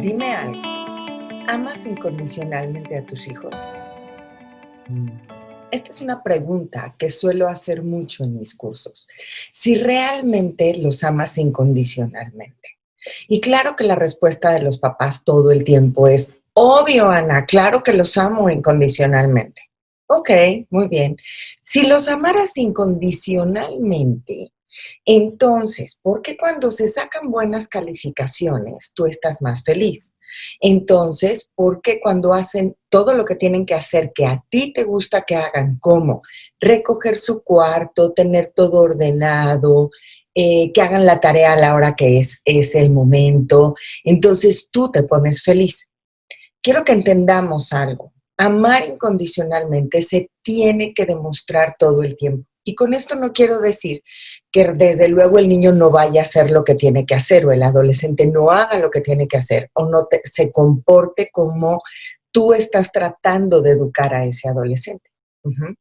Dime algo, ¿amas incondicionalmente a tus hijos? Mm, Esta es una pregunta que suelo hacer mucho en mis cursos. Si realmente los amas incondicionalmente. Y claro que la respuesta de los papás todo el tiempo es, obvio, Ana, claro que los amo incondicionalmente. Ok, muy bien. Si los amaras incondicionalmente, entonces, ¿por qué cuando se sacan buenas calificaciones tú estás más feliz? Entonces, ¿por qué cuando hacen todo lo que tienen que hacer que a ti te gusta que hagan, como recoger su cuarto, tener todo ordenado, que hagan la tarea a la hora que es el momento, entonces tú te pones feliz? Quiero que entendamos algo. Amar incondicionalmente se tiene que demostrar todo el tiempo. Y con esto no quiero decir que desde luego el niño no vaya a hacer lo que tiene que hacer o el adolescente no haga lo que tiene que hacer o se comporte como tú estás tratando de educar a ese adolescente. Ujú.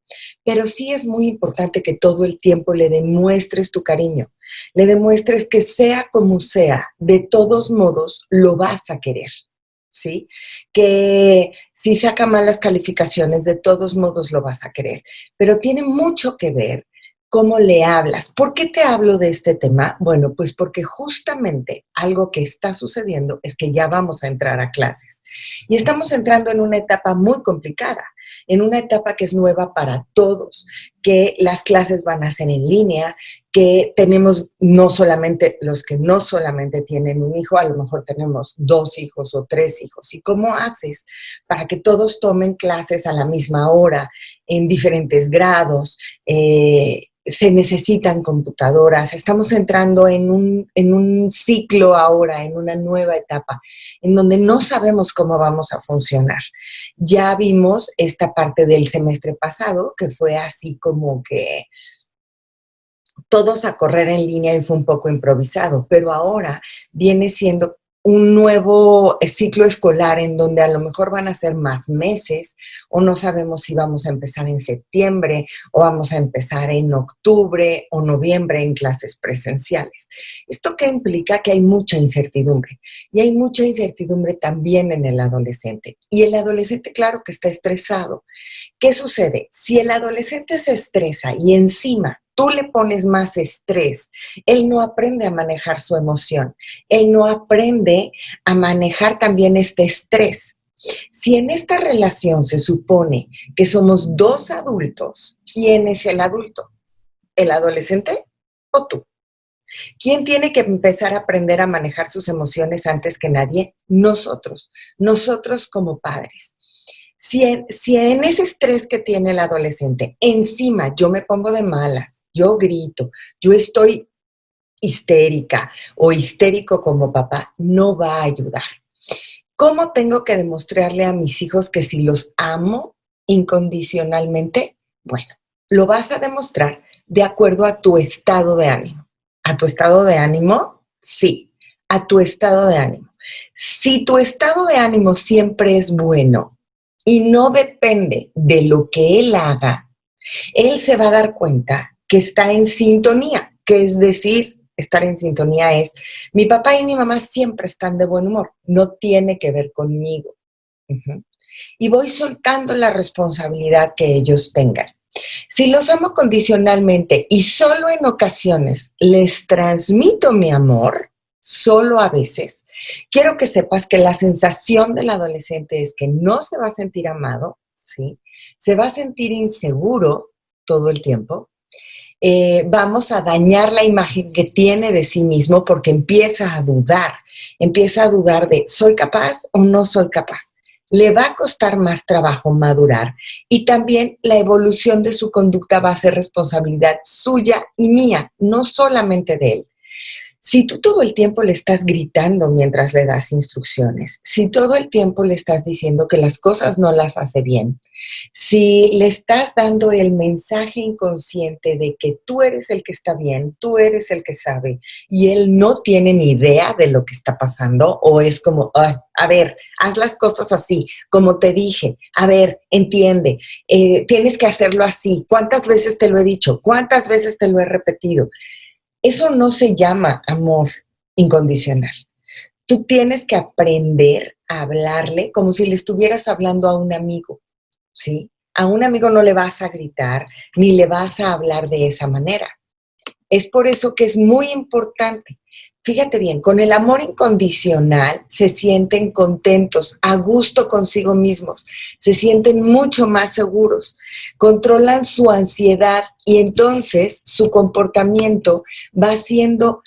Pero sí es muy importante que todo el tiempo le demuestres tu cariño, le demuestres que sea como sea, de todos modos lo vas a querer. ¿Sí? Que si saca malas calificaciones, de todos modos lo vas a querer. Pero tiene mucho que ver cómo le hablas. ¿Por qué te hablo de este tema? Bueno, pues porque justamente algo que está sucediendo es que ya vamos a entrar a clases. Y estamos entrando en una etapa muy complicada, en una etapa que es nueva para todos, que las clases van a ser en línea, que tenemos no solamente los que no solamente tienen un hijo, a lo mejor tenemos 2 hijos o 3 hijos. ¿Y cómo haces para que todos tomen clases a la misma hora, en diferentes grados? Se necesitan computadoras. Estamos entrando en un ciclo ahora, en una nueva etapa, en donde no sabemos cómo vamos a funcionar. Ya vimos esta parte del semestre pasado, que fue así como que todos a correr en línea y fue un poco improvisado, pero ahora viene siendo un nuevo ciclo escolar en donde a lo mejor van a ser más meses o no sabemos si vamos a empezar en septiembre o vamos a empezar en octubre o noviembre en clases presenciales. ¿Esto qué implica? Que hay mucha incertidumbre y hay mucha incertidumbre también en el adolescente. Y el adolescente, claro que está estresado. ¿Qué sucede? Si el adolescente se estresa y encima tú le pones más estrés, él no aprende a manejar su emoción, él no aprende a manejar también este estrés. Si en esta relación se supone que somos dos adultos, ¿quién es el adulto? ¿El adolescente o tú? ¿Quién tiene que empezar a aprender a manejar sus emociones antes que nadie? Nosotros, nosotros como padres. Si en ese estrés que tiene el adolescente, encima yo me pongo de malas, yo grito, yo estoy histérica o histérico como papá, no va a ayudar. ¿Cómo tengo que demostrarle a mis hijos que si los amo incondicionalmente? Bueno, lo vas a demostrar de acuerdo a tu estado de ánimo. ¿A tu estado de ánimo? Sí, a tu estado de ánimo. Si tu estado de ánimo siempre es bueno y no depende de lo que él haga, él se va a dar cuenta que está en sintonía, que es decir, estar en sintonía es, mi papá y mi mamá siempre están de buen humor, no tiene que ver conmigo. Uh-huh. Y voy soltando la responsabilidad que ellos tengan. Si los amo condicionalmente y solo en ocasiones les transmito mi amor, solo a veces, quiero que sepas que la sensación del adolescente es que no se va a sentir amado, ¿sí? Se va a sentir inseguro todo el tiempo. Vamos a dañar la imagen que tiene de sí mismo porque empieza a dudar de ¿soy capaz o no soy capaz? Le va a costar más trabajo madurar y también la evolución de su conducta va a ser responsabilidad suya y mía, no solamente de él. Si tú todo el tiempo le estás gritando mientras le das instrucciones, si todo el tiempo le estás diciendo que las cosas no las hace bien, si le estás dando el mensaje inconsciente de que tú eres el que está bien, tú eres el que sabe, y él no tiene ni idea de lo que está pasando, o es como, a ver, haz las cosas así, como te dije, a ver, entiende, tienes que hacerlo así, ¿cuántas veces te lo he dicho? ¿Cuántas veces te lo he repetido? Eso no se llama amor incondicional. Tú tienes que aprender a hablarle como si le estuvieras hablando a un amigo, ¿sí? A un amigo no le vas a gritar ni le vas a hablar de esa manera. Es por eso que es muy importante. Fíjate bien, con el amor incondicional se sienten contentos, a gusto consigo mismos, se sienten mucho más seguros, controlan su ansiedad y entonces su comportamiento va siendo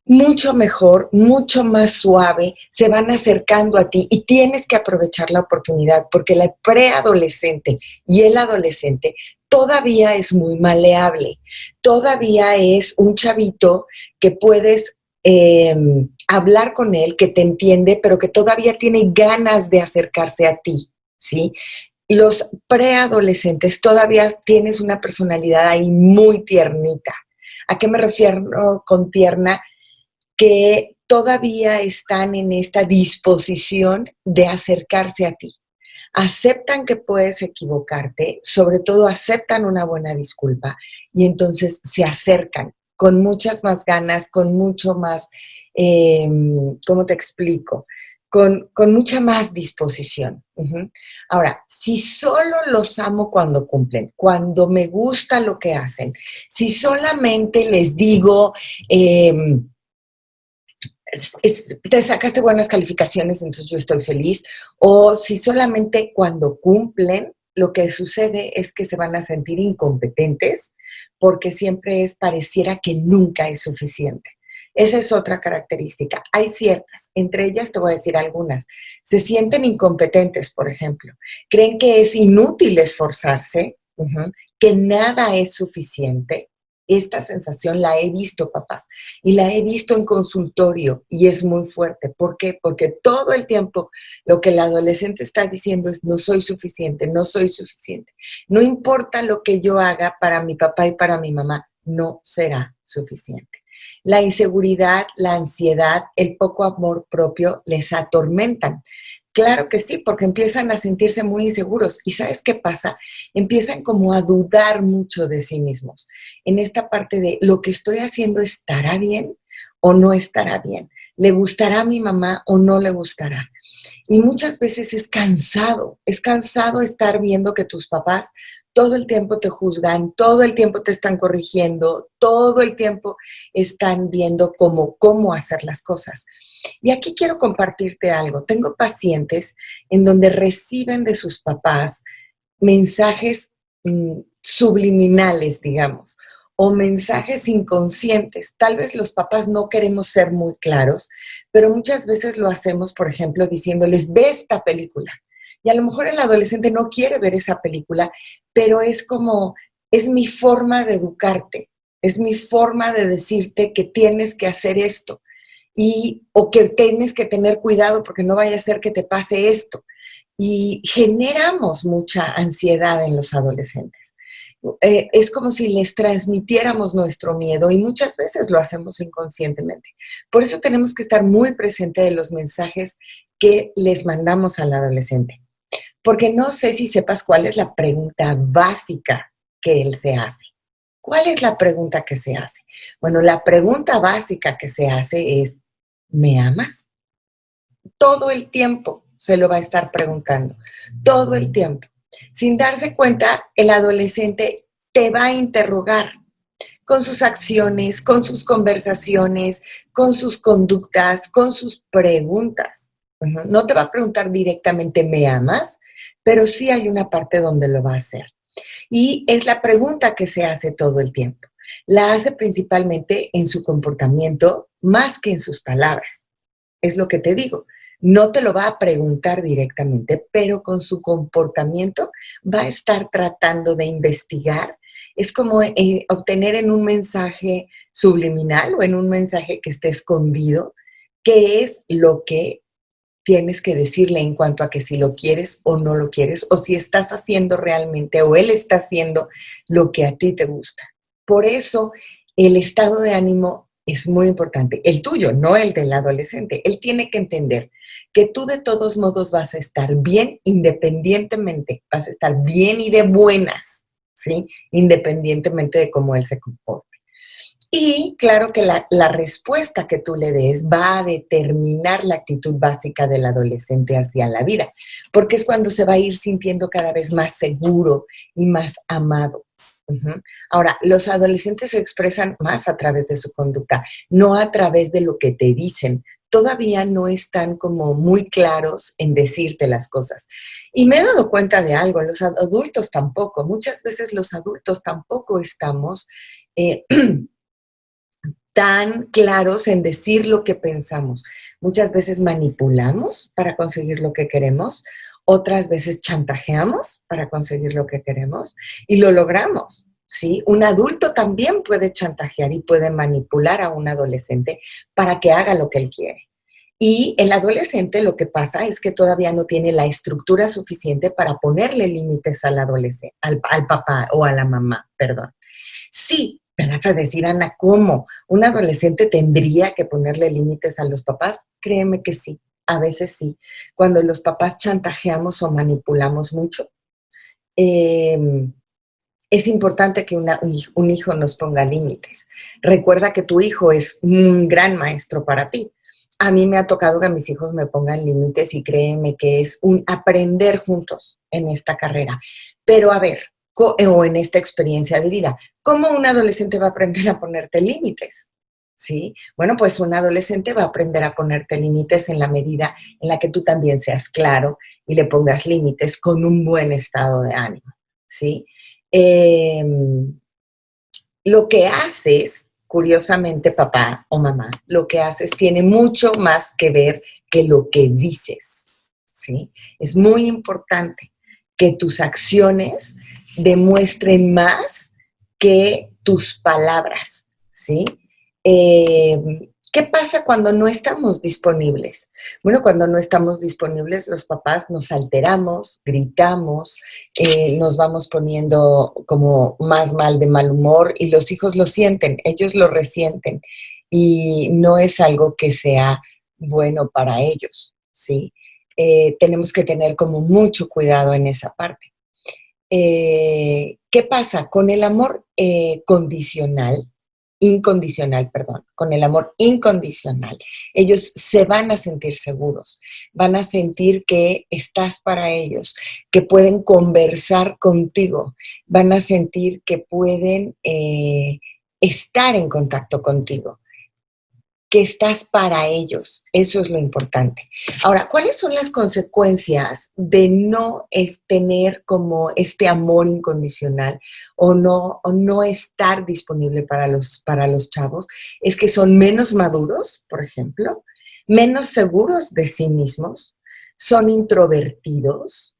mucho mejor, mucho más suave, se van acercando a ti y tienes que aprovechar la oportunidad porque la preadolescente y el adolescente todavía es muy maleable, todavía es un chavito que puedes hablar con él, que te entiende, pero que todavía tiene ganas de acercarse a ti, ¿sí? Los preadolescentes todavía tienes una personalidad ahí muy tiernita. ¿A qué me refiero con tierna? Que todavía están en esta disposición de acercarse a ti. Aceptan que puedes equivocarte, sobre todo aceptan una buena disculpa y entonces se acercan con muchas más ganas, con mucho más, ¿cómo te explico? Con mucha más disposición. Ahora, si solo los amo cuando cumplen, cuando me gusta lo que hacen, si solamente les digo, te sacaste buenas calificaciones, entonces yo estoy feliz. O si solamente cuando cumplen, lo que sucede es que se van a sentir incompetentes porque siempre pareciera que nunca es suficiente. Esa es otra característica. Hay ciertas, entre ellas te voy a decir algunas. Se sienten incompetentes, por ejemplo. Creen que es inútil esforzarse, que nada es suficiente. Esta sensación la he visto, papás, y la he visto en consultorio y es muy fuerte. ¿Por qué? Porque todo el tiempo lo que el adolescente está diciendo es no soy suficiente, no soy suficiente. No importa lo que yo haga para mi papá y para mi mamá, no será suficiente. La inseguridad, la ansiedad, el poco amor propio les atormentan. Claro que sí, porque empiezan a sentirse muy inseguros. ¿Y sabes qué pasa? Empiezan como a dudar mucho de sí mismos. En esta parte de lo que estoy haciendo estará bien o no estará bien. ¿Le gustará a mi mamá o no le gustará? Y muchas veces es cansado estar viendo que tus papás todo el tiempo te juzgan, todo el tiempo te están corrigiendo, todo el tiempo están viendo cómo hacer las cosas. Y aquí quiero compartirte algo. Tengo pacientes en donde reciben de sus papás mensajes subliminales, digamos, o mensajes inconscientes. Tal vez los papás no queremos ser muy claros, pero muchas veces lo hacemos, por ejemplo, diciéndoles, ve esta película. Y a lo mejor el adolescente no quiere ver esa película, pero es como, es mi forma de educarte, es mi forma de decirte que tienes que hacer esto o que tienes que tener cuidado porque no vaya a ser que te pase esto. Y generamos mucha ansiedad en los adolescentes. Es como si les transmitiéramos nuestro miedo y muchas veces lo hacemos inconscientemente. Por eso tenemos que estar muy presentes de los mensajes que les mandamos al adolescente. Porque no sé si sepas cuál es la pregunta básica que él se hace. ¿Cuál es la pregunta que se hace? Bueno, la pregunta básica que se hace es, ¿me amas? Todo el tiempo se lo va a estar preguntando, todo el tiempo. Sin darse cuenta, el adolescente te va a interrogar con sus acciones, con sus conversaciones, con sus conductas, con sus preguntas. No te va a preguntar directamente, ¿me amas? Pero sí hay una parte donde lo va a hacer. Y es la pregunta que se hace todo el tiempo. La hace principalmente en su comportamiento más que en sus palabras. Es lo que te digo. No te lo va a preguntar directamente, pero con su comportamiento va a estar tratando de investigar. Es como obtener en un mensaje subliminal o en un mensaje que esté escondido, qué es lo que tienes que decirle en cuanto a que si lo quieres o no lo quieres, o si estás haciendo realmente o él está haciendo lo que a ti te gusta. Por eso el estado de ánimo es muy importante, el tuyo, no el del adolescente. Él tiene que entender que tú de todos modos vas a estar bien independientemente, vas a estar bien y de buenas, ¿sí? Independientemente de cómo él se comporte. Y claro que la respuesta que tú le des va a determinar la actitud básica del adolescente hacia la vida, porque es cuando se va a ir sintiendo cada vez más seguro y más amado. Ujú. Ahora, los adolescentes se expresan más a través de su conducta, no a través de lo que te dicen. Todavía no están como muy claros en decirte las cosas. Y me he dado cuenta de algo, los adultos tampoco. Muchas veces los adultos tampoco estamos eh, tan claros en decir lo que pensamos. Muchas veces manipulamos para conseguir lo que queremos, otras veces chantajeamos para conseguir lo que queremos y lo logramos. ¿Sí? Un adulto también puede chantajear y puede manipular a un adolescente para que haga lo que él quiere. Y el adolescente lo que pasa es que todavía no tiene la estructura suficiente para ponerle límites al adolescente, al papá o a la mamá, perdón. Sí, me vas a decir, Ana, ¿cómo? ¿Un adolescente tendría que ponerle límites a los papás? Créeme que sí, a veces sí. Cuando los papás chantajeamos o manipulamos mucho, eh, es importante que un hijo nos ponga límites. Recuerda que tu hijo es un gran maestro para ti. A mí me ha tocado que mis hijos me pongan límites y créeme que es un aprender juntos en esta carrera. Pero a ver, o en esta experiencia de vida, ¿cómo un adolescente va a aprender a ponerte límites? ¿Sí? Bueno, pues un adolescente va a aprender a ponerte límites en la medida en la que tú también seas claro y le pongas límites con un buen estado de ánimo, ¿sí? Eh, lo que haces, curiosamente, papá o mamá, lo que haces tiene mucho más que ver que lo que dices, ¿sí? Es muy importante que tus acciones demuestren más que tus palabras, ¿sí? ¿Qué pasa cuando no estamos disponibles? Bueno, cuando no estamos disponibles, los papás nos alteramos, gritamos, nos vamos poniendo como más mal de mal humor y los hijos lo sienten, ellos lo resienten y no es algo que sea bueno para ellos, ¿sí? Tenemos que tener como mucho cuidado en esa parte. ¿Qué pasa? Con el amor incondicional, perdón, con el amor incondicional, ellos se van a sentir seguros, van a sentir que estás para ellos, que pueden conversar contigo, van a sentir que pueden estar en contacto contigo, que estás para ellos. Eso es lo importante. Ahora, ¿cuáles son las consecuencias de no tener como este amor incondicional o no estar disponible para los chavos? Es que son menos maduros, por ejemplo, menos seguros de sí mismos, son introvertidos,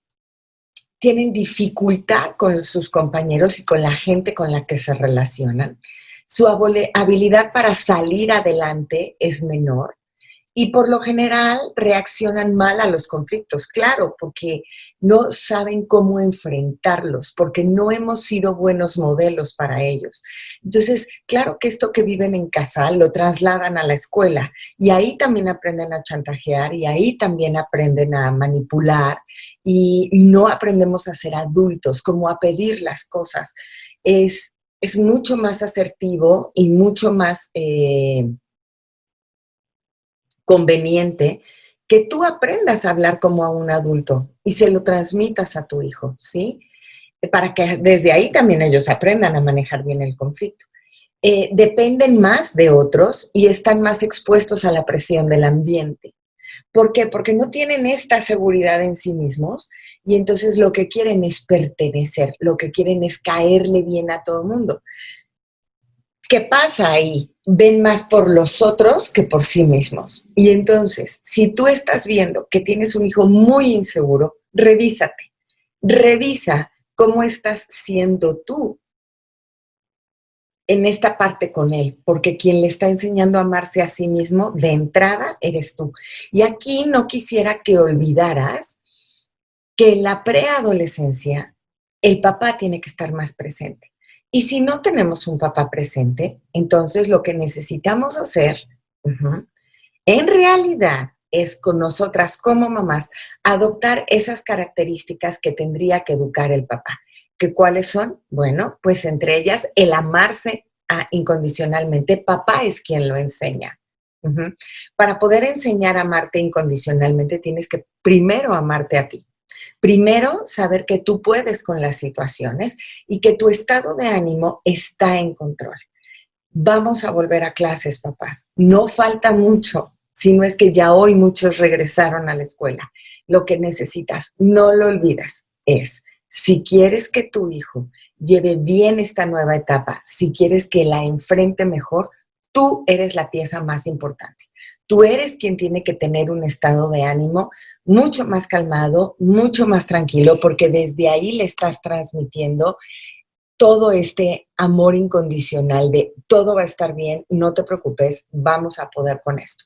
tienen dificultad con sus compañeros y con la gente con la que se relacionan. Su habilidad para salir adelante es menor y por lo general reaccionan mal a los conflictos, claro, porque no saben cómo enfrentarlos, porque no hemos sido buenos modelos para ellos. Entonces, claro que esto que viven en casa lo trasladan a la escuela y ahí también aprenden a chantajear y ahí también aprenden a manipular y no aprendemos a ser adultos, como a pedir las cosas. Es mucho más asertivo y mucho más conveniente que tú aprendas a hablar como a un adulto y se lo transmitas a tu hijo, ¿sí? Para que desde ahí también ellos aprendan a manejar bien el conflicto. Dependen más de otros y están más expuestos a la presión del ambiente. ¿Por qué? Porque no tienen esta seguridad en sí mismos y entonces lo que quieren es pertenecer, lo que quieren es caerle bien a todo el mundo. ¿Qué pasa ahí? Ven más por los otros que por sí mismos. Y entonces, si tú estás viendo que tienes un hijo muy inseguro, revísate. Revisa cómo estás siendo tú en esta parte con él, porque quien le está enseñando a amarse a sí mismo de entrada eres tú. Y aquí no quisiera que olvidaras que en la preadolescencia el papá tiene que estar más presente. Y si no tenemos un papá presente, entonces lo que necesitamos hacer, en realidad, es con nosotras como mamás adoptar esas características que tendría que educar el papá. ¿Que cuáles son? Bueno, pues entre ellas el amarse incondicionalmente, papá es quien lo enseña. Ujú. Para poder enseñar a amarte incondicionalmente, tienes que primero amarte a ti. Primero, saber que tú puedes con las situaciones y que tu estado de ánimo está en control. Vamos a volver a clases, papás. No falta mucho, si no es que ya hoy muchos regresaron a la escuela. Lo que necesitas, no lo olvidas, es si quieres que tu hijo lleve bien esta nueva etapa, si quieres que la enfrente mejor, tú eres la pieza más importante. Tú eres quien tiene que tener un estado de ánimo mucho más calmado, mucho más tranquilo, porque desde ahí le estás transmitiendo todo este amor incondicional de todo va a estar bien, no te preocupes, vamos a poder con esto.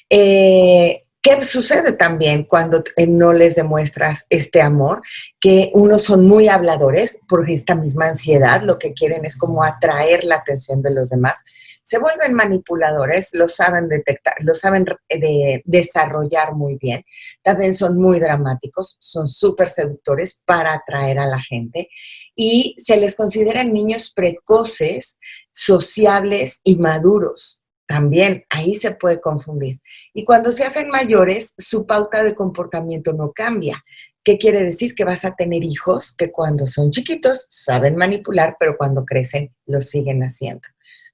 ¿Qué sucede también cuando no les demuestras este amor? Que unos son muy habladores por esta misma ansiedad, lo que quieren es como atraer la atención de los demás. Se vuelven manipuladores, lo saben detectar, lo saben desarrollar muy bien. También son muy dramáticos, son súper seductores para atraer a la gente y se les consideran niños precoces, sociables y maduros. También ahí se puede confundir. Y cuando se hacen mayores, su pauta de comportamiento no cambia. ¿Qué quiere decir? Que vas a tener hijos que cuando son chiquitos saben manipular, pero cuando crecen lo siguen haciendo.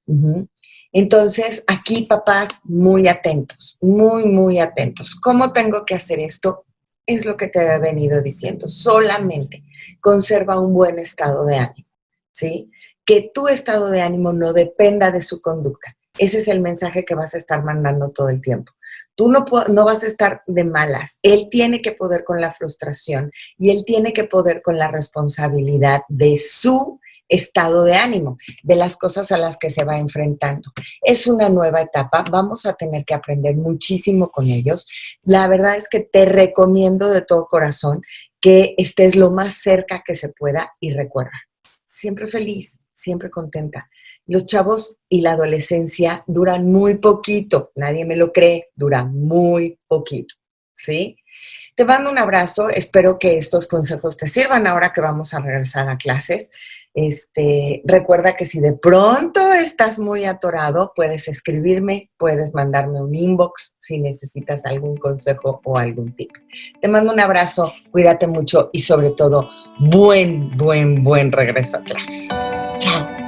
Uh-huh. Entonces, aquí papás muy atentos, muy, muy atentos. ¿Cómo tengo que hacer esto? Es lo que te he venido diciendo. Solamente conserva un buen estado de ánimo, ¿sí? Que tu estado de ánimo no dependa de su conducta. Ese es el mensaje que vas a estar mandando todo el tiempo. Tú no vas a estar de malas. Él tiene que poder con la frustración y él tiene que poder con la responsabilidad de su estado de ánimo, de las cosas a las que se va enfrentando. Es una nueva etapa, vamos a tener que aprender muchísimo con ellos. La verdad es que te recomiendo de todo corazón que estés lo más cerca que se pueda y recuerda, siempre feliz, siempre contenta. Los chavos y la adolescencia duran muy poquito, nadie me lo cree, dura muy poquito, ¿sí? Te mando un abrazo, espero que estos consejos te sirvan ahora que vamos a regresar a clases. Recuerda que si de pronto estás muy atorado, puedes escribirme, puedes mandarme un inbox si necesitas algún consejo o algún tip. Te mando un abrazo, cuídate mucho y sobre todo, buen regreso a clases. Chao.